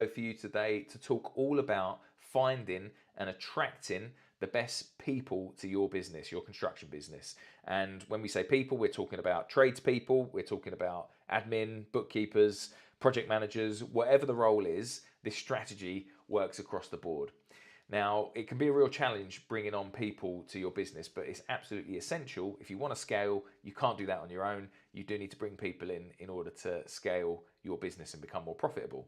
for you today to talk all about finding and attracting the best people to your business, your construction business. And when we say people, we're talking about tradespeople, we're talking about admin, bookkeepers, project managers, whatever the role is, this strategy works across the board. Now, it can be a real challenge bringing on people to your business, but it's absolutely essential. If you want to scale, you can't do that on your own. You do need to bring people in order to scale your business and become more profitable.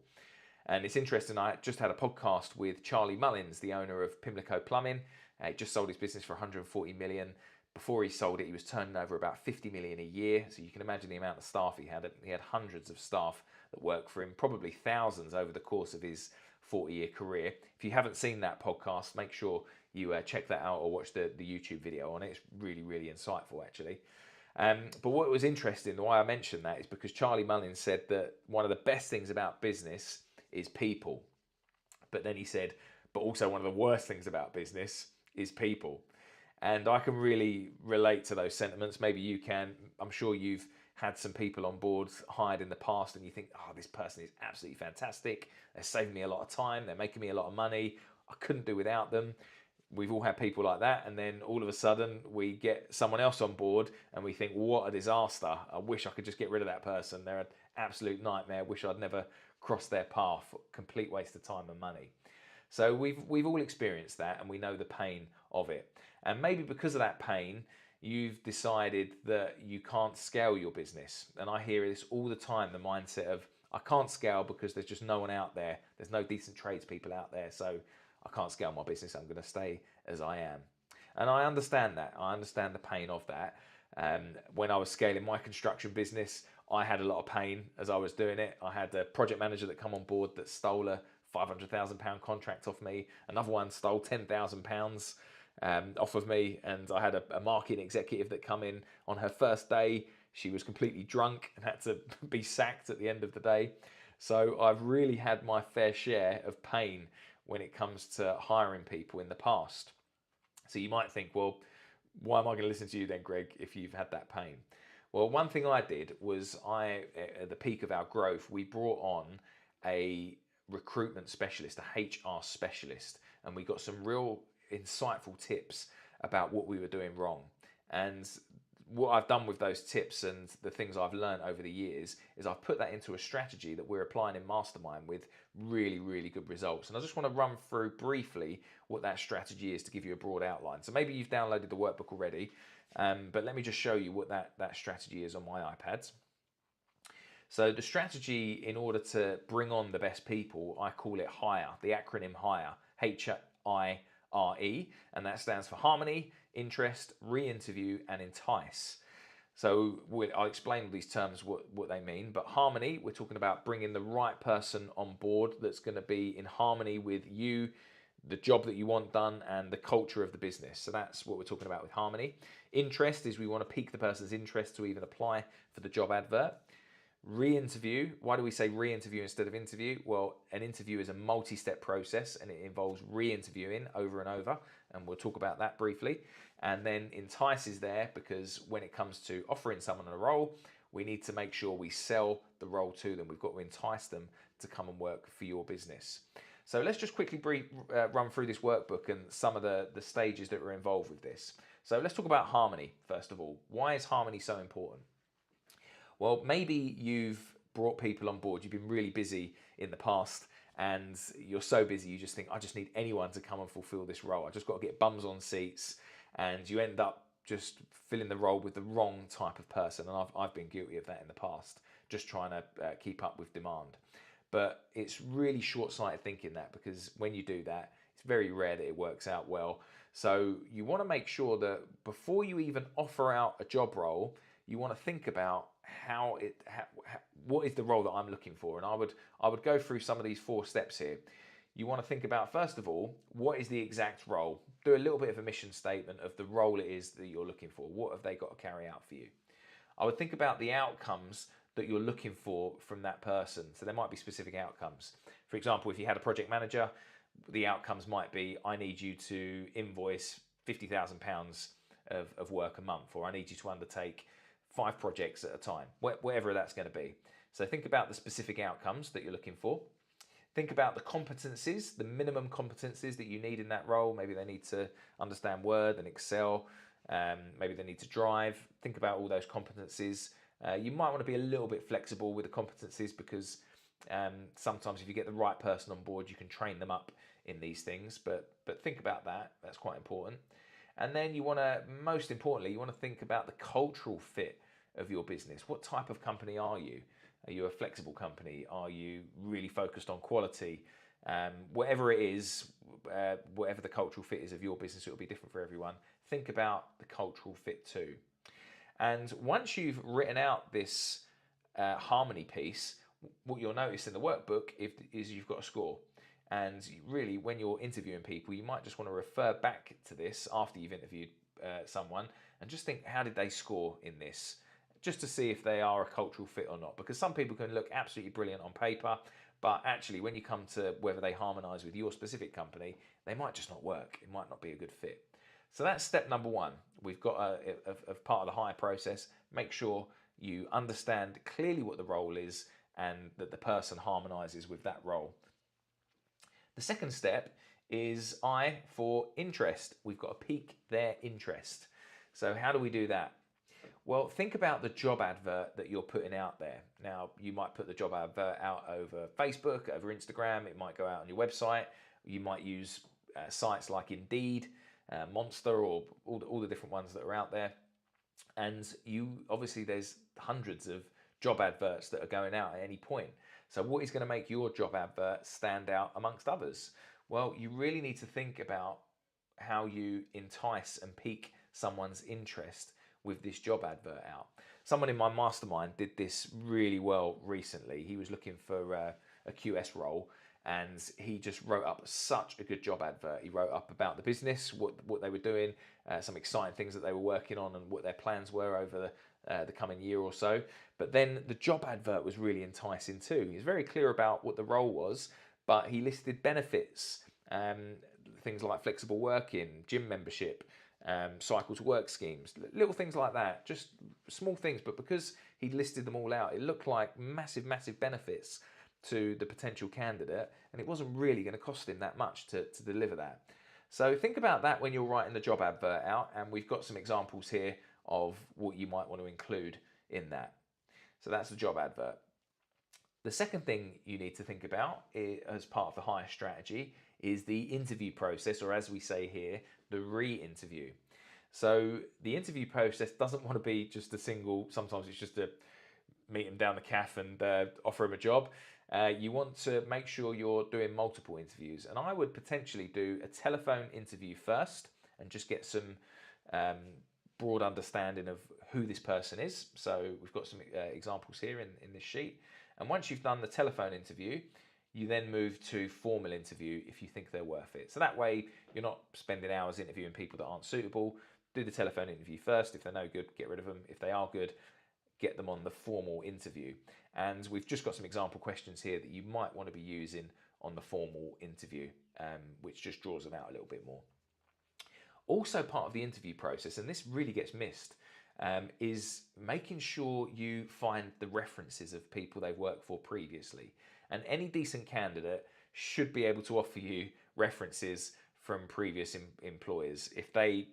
And it's interesting, I just had a podcast with Charlie Mullins, the owner of Pimlico Plumbing. He just sold his business for 140 million. Before he sold it, he was turning over about 50 million a year. So you can imagine the amount of staff he had. He had hundreds of staff that worked for him, probably thousands over the course of his 40-year career. If you haven't seen that podcast, make sure you check that out or watch the YouTube video on it. It's really, really insightful, actually. But what was interesting, why I mentioned that, is because Charlie Mullins said that one of the best things about business is people. But then he said, but also one of the worst things about business is people. And I can really relate to those sentiments. Maybe you can. I'm sure you've had some people on board hired in the past and you think, oh, this person is absolutely fantastic. They're saving me a lot of time. They're making me a lot of money. I couldn't do without them. We've all had people like that. And then all of a sudden we get someone else on board and we think, what a disaster. I wish I could just get rid of that person. They're an absolute nightmare. Wish I'd never crossed their path. Complete waste of time and money. So we've all experienced that and we know the pain of it. And maybe because of that pain, you've decided that you can't scale your business. And I hear this all the time, the mindset of, I can't scale because there's just no one out there. There's no decent tradespeople out there. So I can't scale my business. I'm going to stay as I am. And I understand that. I understand the pain of that. When I was scaling my construction business, I had a lot of pain as I was doing it. I had a project manager that come on board that stole a £500,000 contract off me. Another one stole £10,000 off of me, and I had a marketing executive that come in on her first day. She was completely drunk and had to be sacked at the end of the day. So I've really had my fair share of pain when it comes to hiring people in the past. So you might think, well, why am I going to listen to you then, Greg, if you've had that pain? Well, one thing I did was at the peak of our growth, we brought on a recruitment specialist, a HR specialist, and we got some real insightful tips about what we were doing wrong. And what I've done with those tips and the things I've learned over the years is I've put that into a strategy that we're applying in Mastermind with really, really good results. And I just want to run through briefly what that strategy is to give you a broad outline. So maybe you've downloaded the workbook already, but let me just show you what that strategy is on my iPads. So the strategy in order to bring on the best people, I call it HIRE, the acronym HIRE, HIRE, and that stands for Harmony, Interest, Re-interview, and Entice. So I'll explain all these terms, what they mean, but harmony, we're talking about bringing the right person on board that's going to be in harmony with you, the job that you want done, and the culture of the business. So that's what we're talking about with harmony. Interest is we want to pique the person's interest to even apply for the job advert. Re-interview, why do we say re-interview instead of interview? Well, an interview is a multi-step process and it involves re-interviewing over and over, and we'll talk about that briefly. And then entice is there because when it comes to offering someone a role, we need to make sure we sell the role to them. We've got to entice them to come and work for your business. So let's just quickly run through this workbook and some of the stages that are involved with this. So let's talk about harmony first of all. Why is harmony so important? Well, maybe you've brought people on board, you've been really busy in the past and you're so busy you just think, I just need anyone to come and fulfill this role. I just got to get bums on seats, and you end up just filling the role with the wrong type of person. And I've been guilty of that in the past, just trying to keep up with demand. But it's really short-sighted thinking that, because when you do that, it's very rare that it works out well. So you want to make sure that before you even offer out a job role, you want to think about what is the role that I'm looking for. And I would go through some of these 4 steps here. You want to think about, first of all, what is the exact role? Do a little bit of a mission statement of the role it is that you're looking for. What have they got to carry out for you? I would think about the outcomes that you're looking for from that person. So there might be specific outcomes. For example, if you had a project manager, the outcomes might be, I need you to invoice £50,000 of work a month, or I need you to undertake 5 projects at a time, whatever that's going to be. So think about the specific outcomes that you're looking for. Think about the competencies, the minimum competencies that you need in that role. Maybe they need to understand Word and Excel. Maybe they need to drive. Think about all those competencies. You might want to be a little bit flexible with the competencies because sometimes if you get the right person on board, you can train them up in these things. But think about that. That's quite important. And then you want to, most importantly, you want to think about the cultural fit of your business. What type of company are you? Are you a flexible company? Are you really focused on quality? Whatever it is, whatever the cultural fit is of your business, it will be different for everyone. Think about the cultural fit too. And once you've written out this harmony piece, what you'll notice in the workbook is you've got a score. And really, when you're interviewing people, you might just want to refer back to this after you've interviewed someone and just think, how did they score in this? Just to see if they are a cultural fit or not. Because some people can look absolutely brilliant on paper, but actually when you come to whether they harmonise with your specific company, they might just not work. It might not be a good fit. So that's step number one. We've got a part of the hire process. Make sure you understand clearly what the role is and that the person harmonises with that role. The second step is I for interest. We've got to pique their interest. So how do we do that? Well, think about the job advert that you're putting out there. Now, you might put the job advert out over Facebook, over Instagram. It might go out on your website. You might use sites like Indeed, Monster, or all the different ones that are out there. And obviously there's hundreds of job adverts that are going out at any point. So what is going to make your job advert stand out amongst others? Well, you really need to think about how you entice and pique someone's interest with this job advert out. Someone in my mastermind did this really well recently. He was looking for a QS role and he just wrote up such a good job advert. He wrote up about the business, what they were doing, some exciting things that they were working on and what their plans were over the coming year or so. But then the job advert was really enticing too. He was very clear about what the role was, but he listed benefits, things like flexible working, gym membership, cycle to work schemes, little things like that, just small things. But because he listed them all out, it looked like massive benefits to the potential candidate, and it wasn't really going to cost him that much to deliver that. So think about that when you're writing the job advert out, and we've got some examples here of what you might want to include in that. So that's the job advert. The second thing you need to think about as part of the hire strategy is the interview process, or as we say here, the re-interview. So the interview process doesn't want to be just a single, sometimes it's just a meet them down the calf and offer them a job. You want to make sure you're doing multiple interviews, and I would potentially do a telephone interview first and just get some broad understanding of who this person is. So we've got some examples here in this sheet. And once you've done the telephone interview, you then move to formal interview if you think they're worth it. So that way you're not spending hours interviewing people that aren't suitable. Do the telephone interview first. If they're no good, get rid of them. If they are good, get them on the formal interview. And we've just got some example questions here that you might want to be using on the formal interview, which just draws them out a little bit more. Also part of the interview process, and this really gets missed, is making sure you find the references of people they've worked for previously. And any decent candidate should be able to offer you references from previous employers. If they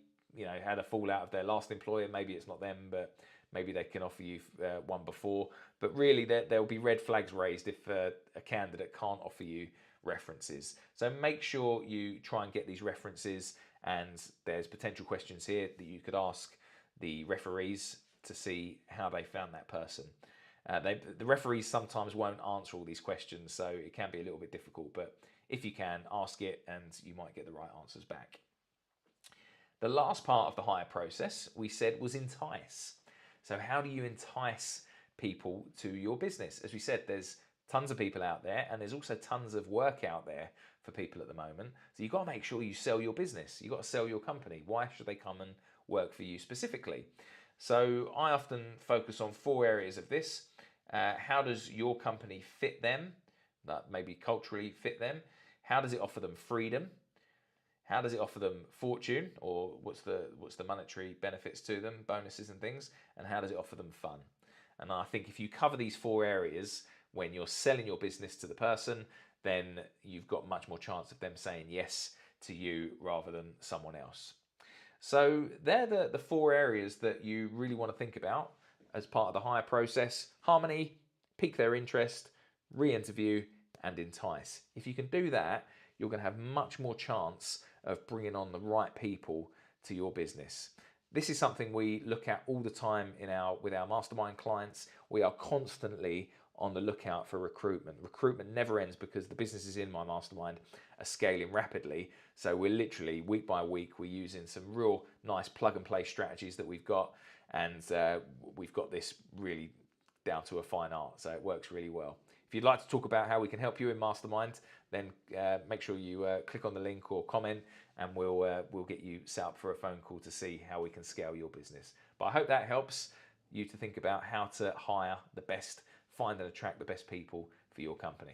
had a fallout of their last employer, maybe it's not them, but maybe they can offer you one before. But really there'll be red flags raised if a candidate can't offer you references. So make sure you try and get these references, and there's potential questions here that you could ask the referees to see how they found that person. The referees sometimes won't answer all these questions, so it can be a little bit difficult, but if you can, ask it and you might get the right answers back. The last part of the hire process we said was entice. So how do you entice people to your business? As we said, there's tons of people out there, and there's also tons of work out there for people at the moment. So you've got to make sure you sell your business. You've got to sell your company. Why should they come and work for you specifically? So I often focus on 4 areas of this. How does your company fit them? That maybe culturally fit them. How does it offer them freedom? How does it offer them fortune, or what's the monetary benefits to them, bonuses and things? And how does it offer them fun? And I think if you cover these 4 areas when you're selling your business to the person, then you've got much more chance of them saying yes to you rather than someone else. So they're the four areas that you really want to think about as part of the hire process: harmony, pique their interest, re-interview, and entice. If you can do that, you're going to have much more chance of bringing on the right people to your business. This is something we look at all the time with our mastermind clients. We are constantly on the lookout for recruitment. Recruitment never ends because the businesses in my mastermind are scaling rapidly. So we're literally week by week, we're using some real nice plug and play strategies that we've got, and we've got this really down to a fine art. So it works really well. If you'd like to talk about how we can help you in Mastermind, then make sure you click on the link or comment, and we'll get you set up for a phone call to see how we can scale your business. But I hope that helps you to think about how to hire the best, find and attract the best people for your company.